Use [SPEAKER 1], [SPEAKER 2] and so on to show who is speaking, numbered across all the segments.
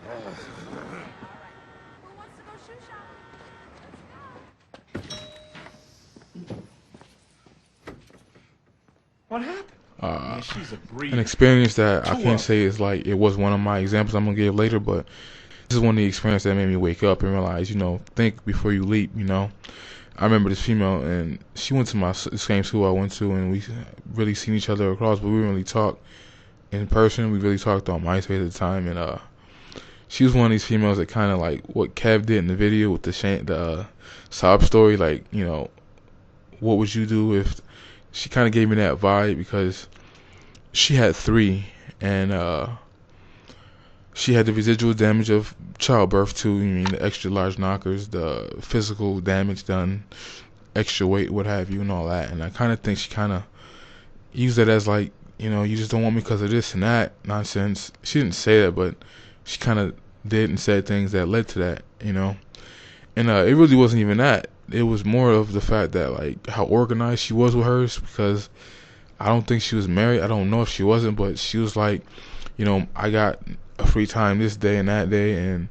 [SPEAKER 1] Who wants to go shoe shopping?
[SPEAKER 2] What happened?
[SPEAKER 3] Uh,
[SPEAKER 2] Yeah, she's a
[SPEAKER 3] an
[SPEAKER 2] breeder.
[SPEAKER 3] experience that I
[SPEAKER 2] Two
[SPEAKER 3] can't
[SPEAKER 2] of them.
[SPEAKER 3] say is like it was one of my examples I'm gonna give later, but this is one of the experiences that made me wake up and realize, think before you leap. I remember this female, and she went to the same school I went to, and we really seen each other across, but we didn't really talk in person. We really talked on MySpace at the time, and she was one of these females that kind of like what Kev did in the video with the sob story, like what would you do if she kind of gave me that vibe because she had three, and she had the residual damage of childbirth too. You mean the extra large knockers, the physical damage done, extra weight, what have you, and all that. And I kind of think she kind of used it as like, you just don't want me because of this and that nonsense. She didn't say that, but she kind of did and said things that led to that. And it really wasn't even that. It was more of the fact that like how organized she was with hers because I don't think she was married. I don't know if she wasn't, but she was like, I got a free time this day and that day, and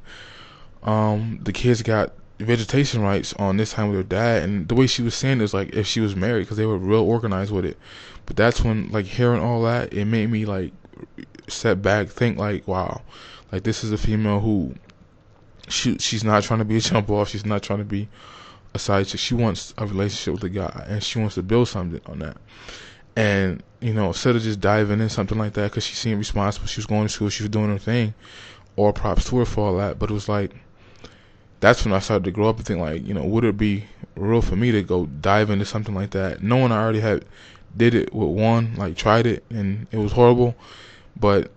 [SPEAKER 3] the kids got vegetation rights on this time with her dad. And the way she was saying it is like if she was married, because they were real organized with it. But that's when like hearing all that, it made me like step back, think like, wow, like this is a female who she's not trying to be a jump off. She's not trying to be a side chick. She wants a relationship with a guy, and she wants to build something on that. And instead of just diving in something like that, because she seemed responsible, she was going to school, she was doing her thing. All props to her for all that. But it was like that's when I started to grow up and think like, would it be real for me to go dive into something like that, knowing I already had did it with one, like tried it, and it was horrible. But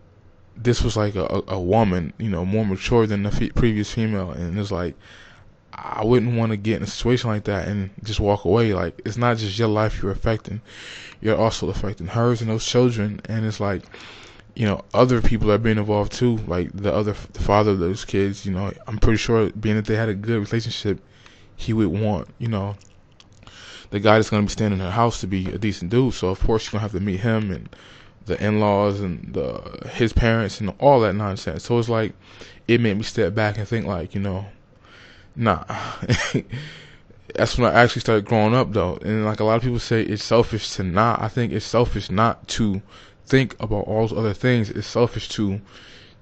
[SPEAKER 3] this was like a woman, more mature than the previous female, and it's like I wouldn't want to get in a situation like that and just walk away. Like it's not just your life you're affecting, you're also affecting hers and those children. And it's like, other people are being involved too, like the father of those kids. I'm pretty sure being that they had a good relationship, he would want, the guy that's gonna be staying in her house to be a decent dude. So of course she's gonna have to meet him and the in-laws and his parents and all that nonsense. So it's like it made me step back and think like, nah. That's when I actually started growing up though. And like a lot of people say it's selfish to not. I think it's selfish not to think about all those other things. It's selfish to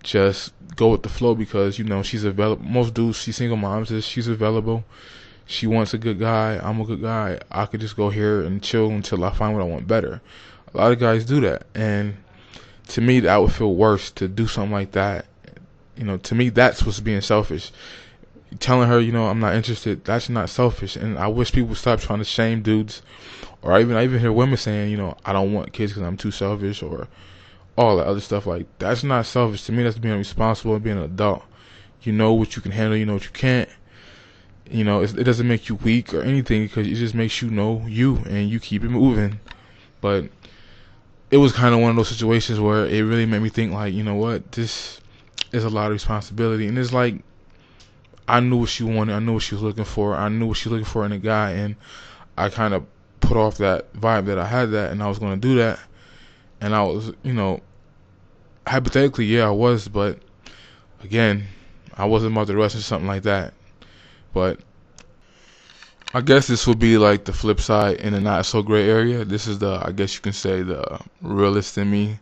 [SPEAKER 3] just go with the flow because she's available. Most dudes, she's single moms, she's available. She wants a good guy. I'm a good guy. I could just go here and chill until I find what I want better. A lot of guys do that, and to me, that would feel worse to do something like that. To me, that's what's being selfish. Telling her, I'm not interested, that's not selfish. And I wish people would stop trying to shame dudes, or I even hear women saying, I don't want kids because I'm too selfish, or all that other stuff. Like that's not selfish. To me, that's being responsible and being an adult. You know what you can handle, you know what you can't. It doesn't make you weak or anything because it just makes you know you and you keep it moving. But it was kind of one of those situations where it really made me think like, what, this is a lot of responsibility. And it's like I knew what she wanted, I knew what she was looking for, I knew what she was looking for in a guy, and I kind of put off that vibe that I had that, and I was going to do that. And I was, hypothetically, yeah, I was, but again, I wasn't about to rush into something like that. But I guess this would be like the flip side in a not so gray area. This is I guess you can say, the realist in me.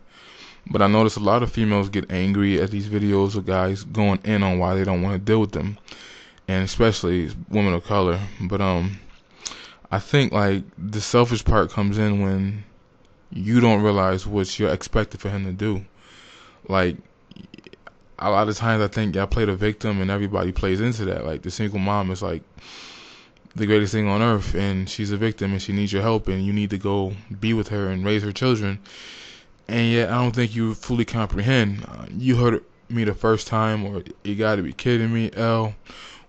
[SPEAKER 3] But I notice a lot of females get angry at these videos of guys going in on why they don't want to deal with them, and especially women of color. But I think like the selfish part comes in when you don't realize what you're expected for him to do. Like a lot of times I think I play the victim and everybody plays into that. Like the single mom is like the greatest thing on earth, and she's a victim and she needs your help and you need to go be with her and raise her children. And yet I don't think you fully comprehend. You heard me the first time, or you gotta be kidding me, L,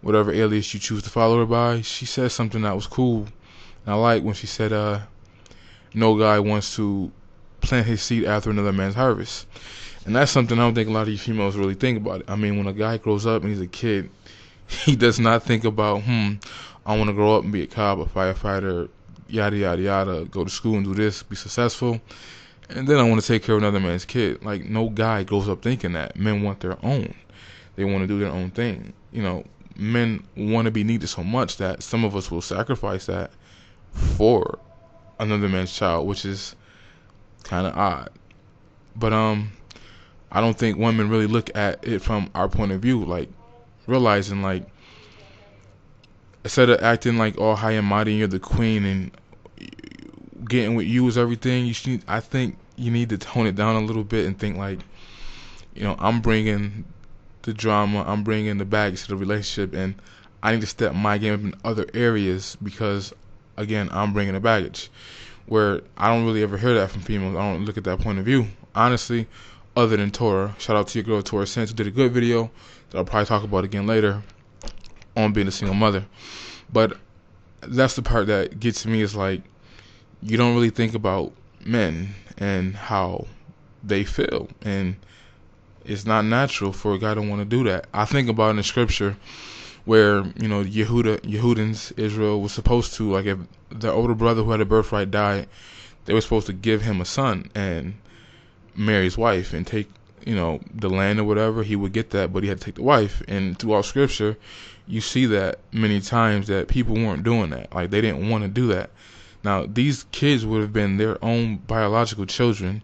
[SPEAKER 3] whatever alias you choose to follow her by. She said something that was cool. And I like when she said, no guy wants to plant his seed after another man's harvest. And that's something I don't think a lot of you females really think about it. I mean, when a guy grows up and he's a kid, he does not think about, I want to grow up and be a cop, a firefighter, yada, yada, yada, go to school and do this, be successful, and then I want to take care of another man's kid. Like, no guy grows up thinking that. Men want their own. They want to do their own thing. Men want to be needed so much that some of us will sacrifice that for another man's child, which is kind of odd. But I don't think women really look at it from our point of view, like realizing like instead of acting like all high and mighty and you're the queen and getting with you is everything, I think you need to tone it down a little bit and think like, I'm bringing the drama, I'm bringing the baggage to the relationship, and I need to step my game up in other areas because, again, I'm bringing the baggage. Where I don't really ever hear that from females. I don't look at that point of view, honestly, other than Tora. Shout out to your girl Tora Sense, who did a good video that I'll probably talk about again later on being a single mother. But that's the part that gets me, is like, you don't really think about men and how they feel, and it's not natural for a guy to want to do that. I think about in the scripture where, Yehudans, Israel, was supposed to, like, if their older brother who had a birthright died, they were supposed to give him a son and marry his wife and take, the land or whatever. He would get that, but he had to take the wife. And throughout scripture, you see that many times that people weren't doing that. Like, they didn't want to do that. Now, these kids would have been their own biological children,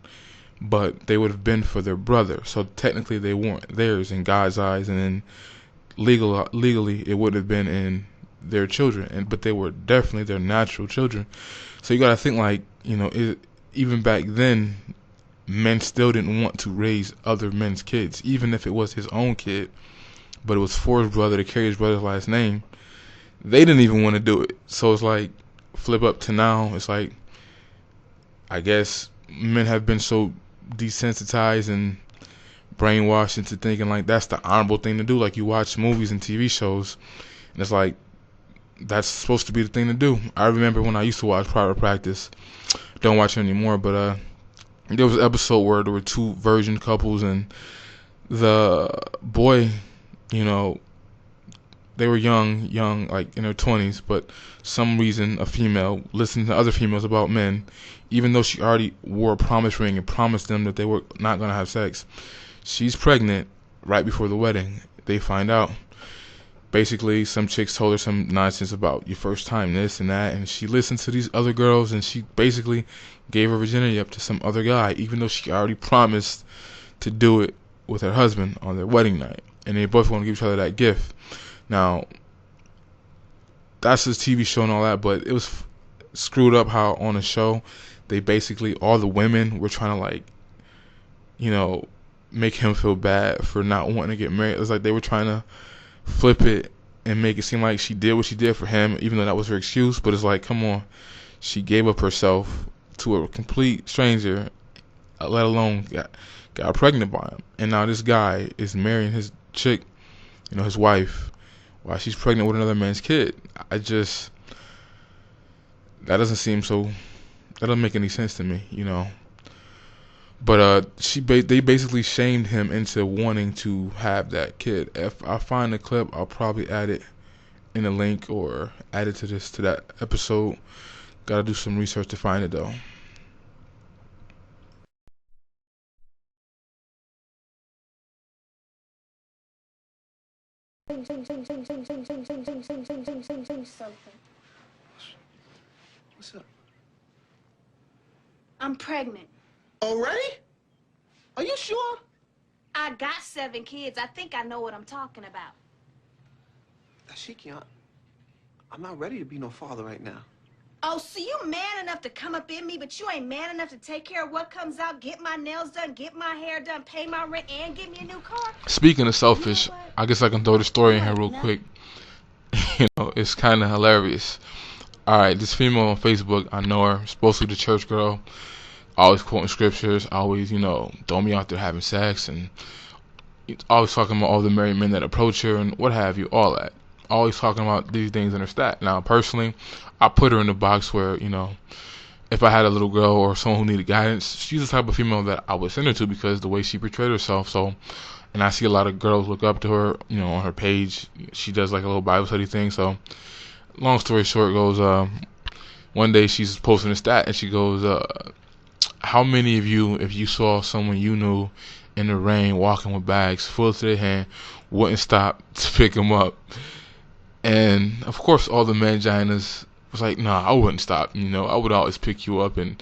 [SPEAKER 3] but they would have been for their brother. So technically they weren't theirs in God's eyes, and then legally it would have been in their children, but they were definitely their natural children. So you got to think like, even back then, men still didn't want to raise other men's kids, even if it was his own kid, but it was for his brother to carry his brother's last name. They didn't even want to do it. So it's like, flip up to now, it's like, I guess men have been so desensitized and brainwashed into thinking like that's the honorable thing to do. Like, you watch movies and TV shows, and it's like that's supposed to be the thing to do. I remember when I used to watch Private Practice. Don't watch it anymore, but there was an episode where there were two virgin couples, and the boy, they were young, like in their 20s, but some reason a female listened to other females about men, even though she already wore a promise ring and promised them that they were not going to have sex. She's pregnant right before the wedding. They find out. Basically, some chicks told her some nonsense about your first time, this and that, and she listened to these other girls, and she basically gave her virginity up to some other guy, even though she already promised to do it with her husband on their wedding night. And they both want to give each other that gift. Now, that's his TV show and all that, but it was screwed up how on the show, they basically, all the women were trying to, like, make him feel bad for not wanting to get married. It was like they were trying to flip it and make it seem like she did what she did for him, even though that was her excuse. But it's like, come on, she gave up herself to a complete stranger, let alone got pregnant by him. And now this guy is marrying his chick, his wife, while she's pregnant with another man's kid. That doesn't make any sense to me, But they basically shamed him into wanting to have that kid. If I find the clip, I'll probably add it in a link or add it to that episode. Gotta do some research to find it though.
[SPEAKER 2] What's up?
[SPEAKER 1] I'm pregnant.
[SPEAKER 2] Already? Are you sure?
[SPEAKER 1] I got 7 kids. I think I know what I'm talking about.
[SPEAKER 2] Ashiki, I'm not ready to be no father right now.
[SPEAKER 1] Oh, so you man enough to come up in me, but you ain't man enough to take care of what comes out, get my nails done, get my hair done, pay my rent, and give me a new car?
[SPEAKER 3] Speaking of selfish, I guess I can throw the story in here real quick. It's kind of hilarious. Alright, this female on Facebook, I know her, supposed to be the church girl, always quoting scriptures, always, throw me out there having sex, and always talking about all the married men that approach her, and what have you, all that. Always talking about these things in her stat. Now, personally, I put her in the box where, if I had a little girl or someone who needed guidance, she's the type of female that I would send her to because the way she portrayed herself. So, and I see a lot of girls look up to her, on her page. She does like a little Bible study thing. So, long story short goes, one day she's posting a stat and she goes, how many of you, if you saw someone you knew in the rain, walking with bags full to their hand, wouldn't stop to pick him up. And of course, all the manginas was like, "Nah, I wouldn't stop. I would always pick you up." And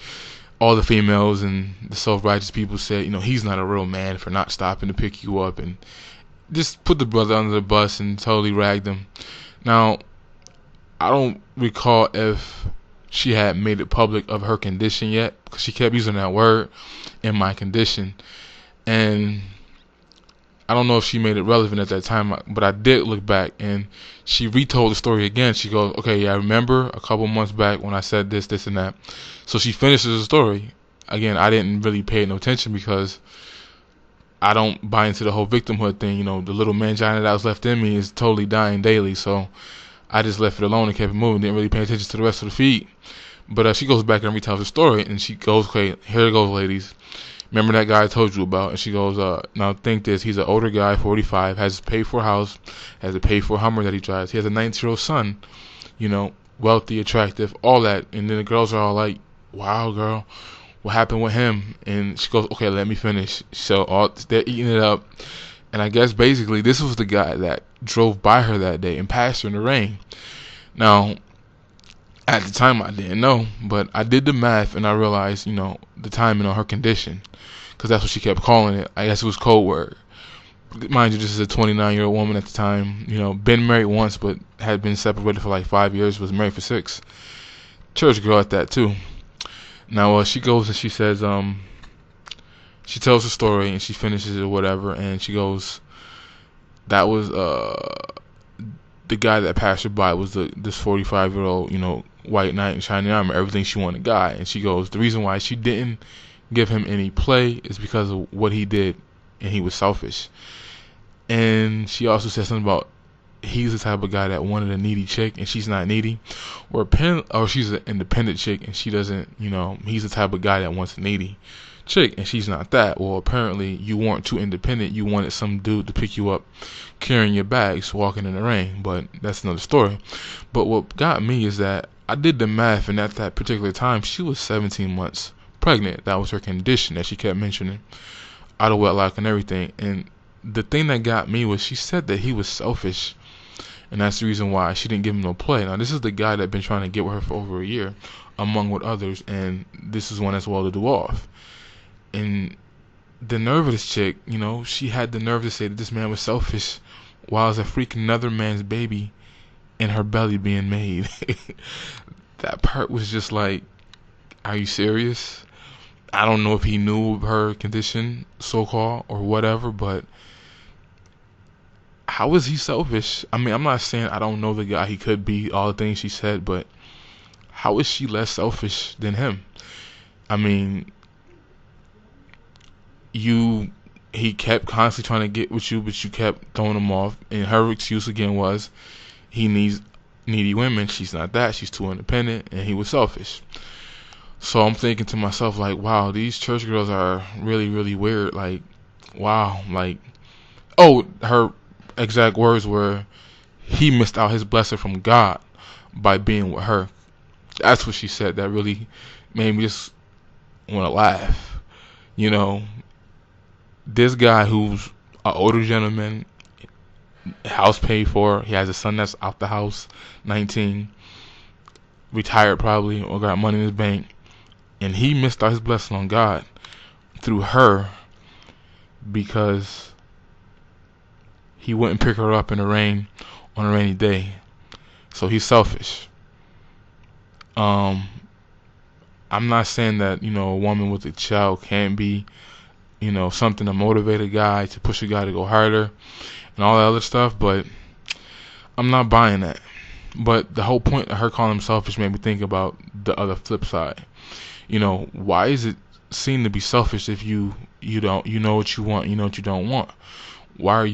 [SPEAKER 3] all the females and the self-righteous people said, he's not a real man for not stopping to pick you up, and just put the brother under the bus and totally ragged him. Now, I don't recall if she had made it public of her condition yet, because she kept using that word, "in my condition," and I don't know if she made it relevant at that time, but I did look back, and she retold the story again. She goes, "Okay, yeah, I remember a couple months back when I said this, this, and that." So she finishes the story. Again, I didn't really pay no attention because I don't buy into the whole victimhood thing. The little mangina that was left in me is totally dying daily, so I just left it alone and kept it moving. Didn't really pay attention to the rest of the feed. But she goes back and retells the story, and she goes, "Okay, here it goes, ladies. Remember that guy I told you about?" And she goes, "Now think this. He's an older guy, 45, has a paid-for house, has a paid-for Hummer that he drives. He has a 19-year-old son, wealthy, attractive, all that." And then the girls are all like, "Wow, girl, what happened with him?" And she goes, "Okay, let me finish." So they're eating it up. And I guess basically this was the guy that drove by her that day and passed her in the rain. Now, at the time, I didn't know, but I did the math and I realized, the timing on her condition, because that's what she kept calling it. I guess it was code word. Mind you, this is a 29-year-old woman at the time, been married once, but had been separated for like 5 years, was married for 6. Church girl at that too. Now, she goes and she says, she tells the story and she finishes it or whatever, and she goes, that was, the guy that passed her by was this 45-year-old, white knight in shiny armor, everything she wanted guy. And she goes, the reason why she didn't give him any play is because of what he did, and he was selfish. And she also said something about he's the type of guy that wanted a needy chick and she's not needy, or she's an independent chick and she doesn't, he's the type of guy that wants a needy chick and she's not that. Well, apparently you weren't too independent. You wanted some dude to pick you up carrying your bags, walking in the rain, but that's another story. But what got me is that I did the math, and at that particular time she was 17 months pregnant. That was her condition that she kept mentioning, out of wedlock and everything. And the thing that got me was she said that he was selfish, and that's the reason why she didn't give him no play. Now, this is the guy that been trying to get with her for over a year, among with others, and this is one that's well to do off. And the nerve of this chick, she had the nerve to say that this man was selfish while it's a freaking another man's baby in her belly being made. That part was just like, are you serious? I don't know if he knew of her condition, so-called, or whatever, but how is he selfish? I mean, I'm not saying I don't know the guy. He could be all the things she said, but how is she less selfish than him? I mean, he kept constantly trying to get with you, but you kept throwing him off. And her excuse again was he needs needy women. She's not that. She's too independent, and he was selfish. So I'm thinking to myself, like, wow, these church girls are really, really weird. Like, wow, like, oh, her exact words were, he missed out his blessing from God by being with her. That's what she said. That really made me just want to laugh. This guy who's an older gentleman, house paid for, he has a son that's out the house, 19, retired probably, or got money in his bank, and he missed out his blessing on God through her because he wouldn't pick her up in the rain on a rainy day. So he's selfish. I'm not saying that, a woman with a child can't be, something to motivate a guy, to push a guy to go harder and all that other stuff, but I'm not buying that. But the whole point of her calling him selfish made me think about the other flip side. Why is it seen to be selfish if you know what you want, you know what you don't want? Why are you